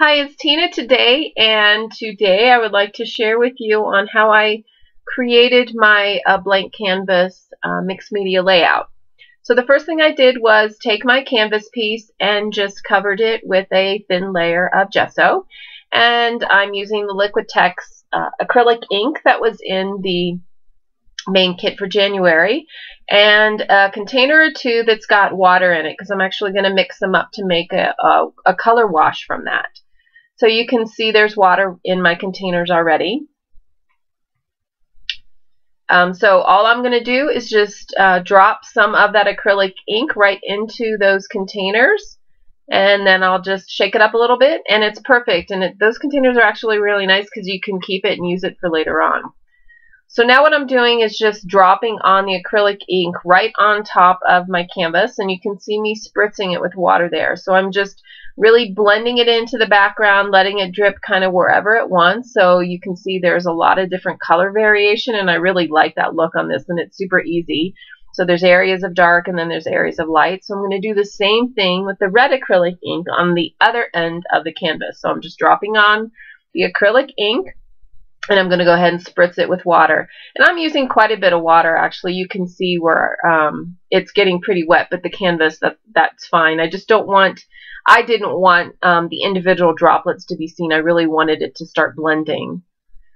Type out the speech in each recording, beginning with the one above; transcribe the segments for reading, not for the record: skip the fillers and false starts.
Hi, it's Tina today, and today I would like to share with you on how I created my blank canvas mixed media layout. So the first thing I did was take my canvas piece and just covered it with a thin layer of gesso, and I'm using the Liquitex acrylic ink that was in the main kit for January, and a container or two that's got water in it because I'm actually going to mix them up to make a color wash from that. So you can see there's water in my containers already. So all I'm going to do is just drop some of that acrylic ink right into those containers, and then I'll just shake it up a little bit, and it's perfect. And those containers are actually really nice because you can keep it and use it for later on. So now what I'm doing is just dropping on the acrylic ink right on top of my canvas, and you can see me spritzing it with water there. So I'm just really blending it into the background, letting it drip kind of wherever it wants. So you can see there's a lot of different color variation, and I really like that look on this, and it's super easy. So there's areas of dark and then there's areas of light. So I'm going to do the same thing with the red acrylic ink on the other end of the canvas. So I'm just dropping on the acrylic ink, and I'm going to go ahead and spritz it with water. And I'm using quite a bit of water, actually. You can see where it's getting pretty wet, but the canvas, that's fine. I didn't want the individual droplets to be seen. I really wanted it to start blending.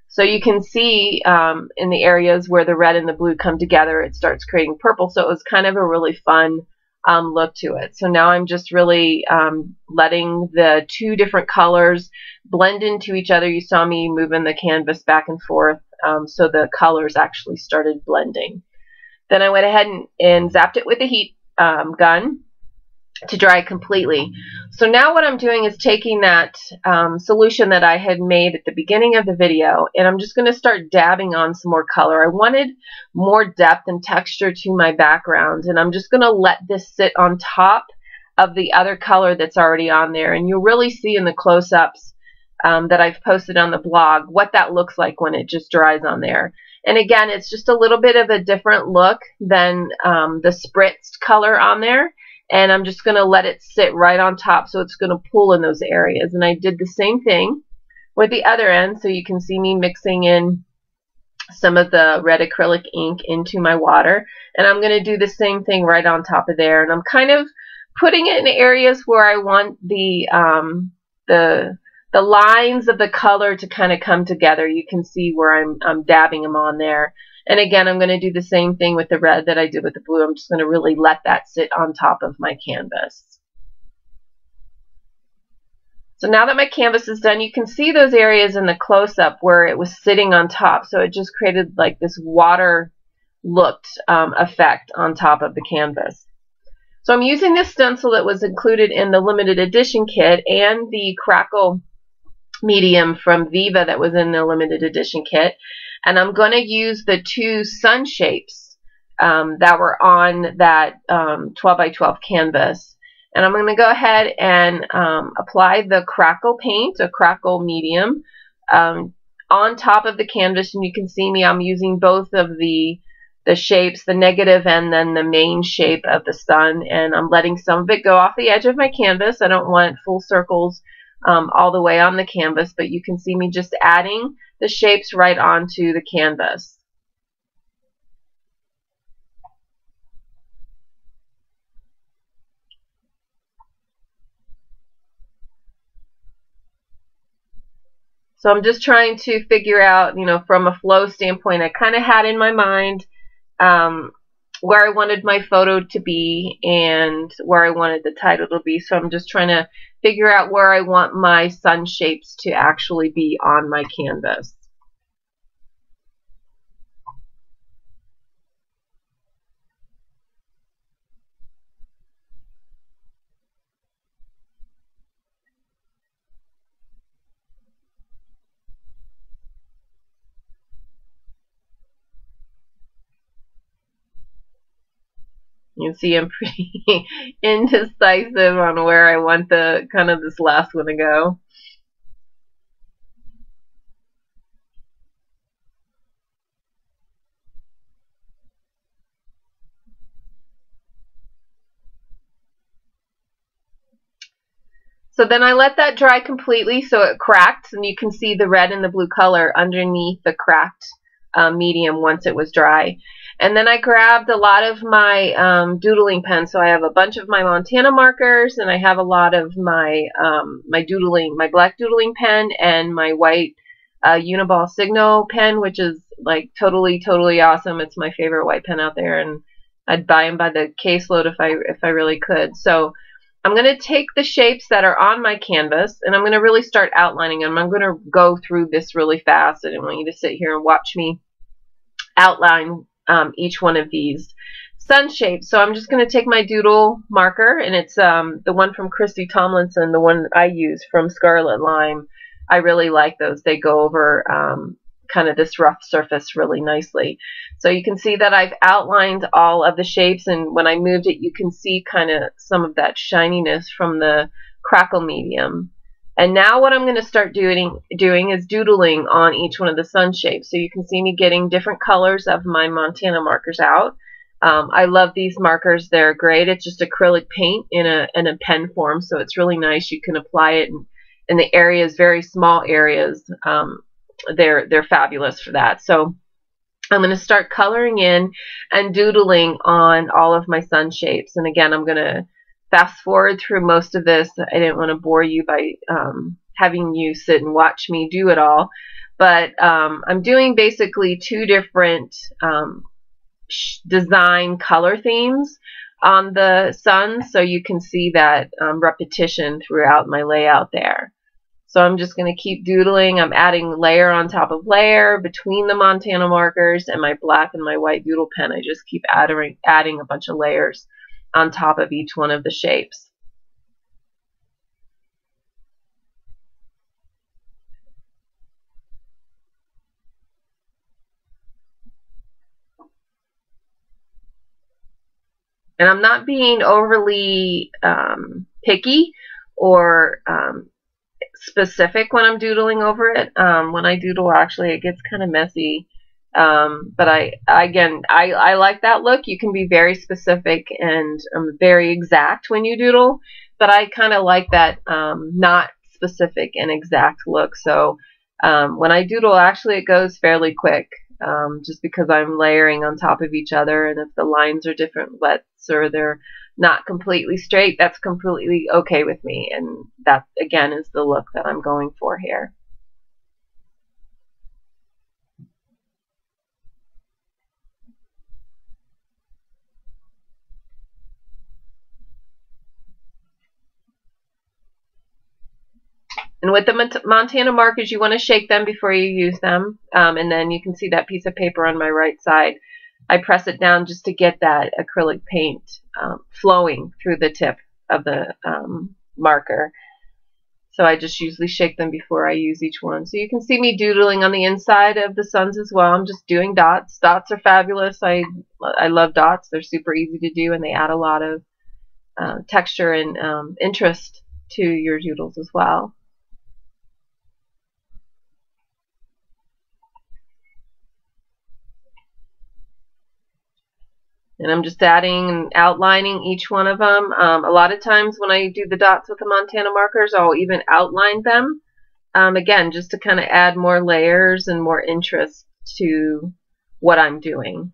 So you can see in the areas where the red and the blue come together, it starts creating purple. So it was kind of a really fun look to it. So now I'm just really letting the two different colors blend into each other. You saw me moving the canvas back and forth, so the colors actually started blending. Then I went ahead and zapped it with a heat gun to dry completely. So now what I'm doing is taking that solution that I had made at the beginning of the video, and I'm just going to start dabbing on some more color. I wanted more depth and texture to my background, and I'm just going to let this sit on top of the other color that's already on there. And you'll really see in the close-ups that I've posted on the blog what that looks like when it just dries on there. And again, it's just a little bit of a different look than the spritzed color on there. And I'm just going to let it sit right on top, so it's going to pool in those areas. And I did the same thing with the other end, so you can see me mixing in some of the red acrylic ink into my water. And I'm going to do the same thing right on top of there. And I'm kind of putting it in areas where I want the lines of the color to kind of come together. You can see where I'm dabbing them on there. And again, I'm going to do the same thing with the red that I did with the blue. I'm just going to really let that sit on top of my canvas. So now that my canvas is done, you can see those areas in the close-up where it was sitting on top. So it just created like this water looked effect on top of the canvas. So I'm using this stencil that was included in the limited edition kit and the Crackle medium from Viva that was in the limited edition kit. And I'm going to use the two sun shapes that were on that 12 by 12 canvas. And I'm going to go ahead and apply the Crackle paint, a Crackle medium, on top of the canvas. And you can see me, I'm using both of the shapes, the negative and then the main shape of the sun. And I'm letting some of it go off the edge of my canvas. I don't want full circles all the way on the canvas, but you can see me just adding the shapes right onto the canvas. So I'm just trying to figure out, from a flow standpoint, I kind of had in my mind where I wanted my photo to be and where I wanted the title to be. So I'm just trying to figure out where I want my sun shapes to actually be on my canvas. You can see I'm pretty indecisive on where I want this last one to go. So then I let that dry completely so it cracked, and you can see the red and the blue color underneath the cracked medium once it was dry. And then I grabbed a lot of my doodling pens. So I have a bunch of my Montana markers, and I have a lot of my my black doodling pen and my white Uniball Signo pen, which is like totally awesome. It's my favorite white pen out there, and I'd buy them by the caseload if I really could. So I'm going to take the shapes that are on my canvas, and I'm going to really start outlining them. I'm going to go through this really fast. I didn't want you to sit here and watch me outline each one of these sun shapes. So I'm just going to take my doodle marker, and it's the one from Christy Tomlinson, the one I use from Scarlet Lime. I really like those. They go over kind of this rough surface really nicely. So you can see that I've outlined all of the shapes, and when I moved it, you can see kind of some of that shininess from the crackle medium. And now what I'm going to start doing is doodling on each one of the sun shapes. So you can see me getting different colors of my Montana markers out. I love these markers. They're great. It's just acrylic paint in a pen form, so it's really nice. You can apply it in the areas, very small areas. They're fabulous for that. So I'm going to start coloring in and doodling on all of my sun shapes. And again, I'm going to fast forward through most of this. I didn't want to bore you by having you sit and watch me do it all. But I'm doing basically two different design color themes on the sun, so you can see that repetition throughout my layout there. So I'm just going to keep doodling. I'm adding layer on top of layer between the Montana markers and my black and my white doodle pen. I just keep adding a bunch of layers on top of each one of the shapes. And I'm not being overly picky or specific when I'm doodling over it. When I doodle, actually, it gets kind of messy. But I like that look. You can be very specific and very exact when you doodle, but I kind of like that not specific and exact look. So when I doodle, actually, it goes fairly quick, just because I'm layering on top of each other, and if the lines are different widths or they're not completely straight, that's completely okay with me, and that again is the look that I'm going for here. And with the Montana markers, you want to shake them before you use them, and then you can see that piece of paper on my right side. I press it down just to get that acrylic paint flowing through the tip of the marker. So I just usually shake them before I use each one. So you can see me doodling on the inside of the suns as well. I'm just doing dots. Dots are fabulous. I love dots. They're super easy to do, and they add a lot of texture and interest to your doodles as well. And I'm just adding and outlining each one of them. A lot of times when I do the dots with the Montana markers, I'll even outline them. Again, just to kind of add more layers and more interest to what I'm doing.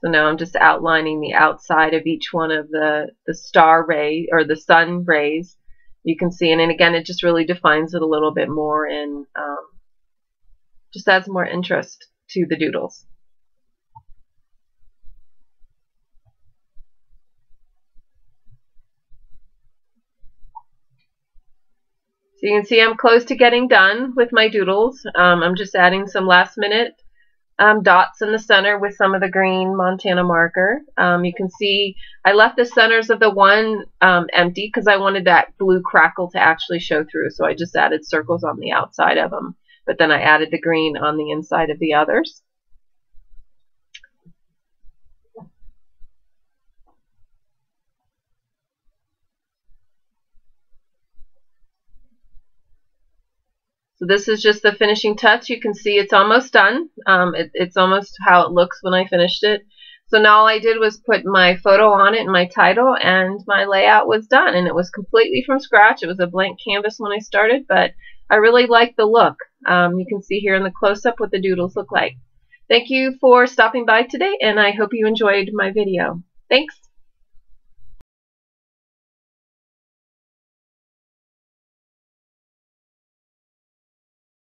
So now I'm just outlining the outside of each one of the star ray or the sun rays. You can see, and then again, it just really defines it a little bit more and just adds more interest to the doodles. So you can see I'm close to getting done with my doodles. I'm just adding some last minute dots in the center with some of the green Montana marker. You can see I left the centers of the one empty because I wanted that blue crackle to actually show through. So I just added circles on the outside of them, but then I added the green on the inside of the others. So this is just the finishing touch. You can see it's almost done. It's almost how it looks when I finished it. So now all I did was put my photo on it and my title, and my layout was done. And it was completely from scratch. It was a blank canvas when I started, but I really like the look. You can see here in the close-up what the doodles look like. Thank you for stopping by today, and I hope you enjoyed my video. Thanks.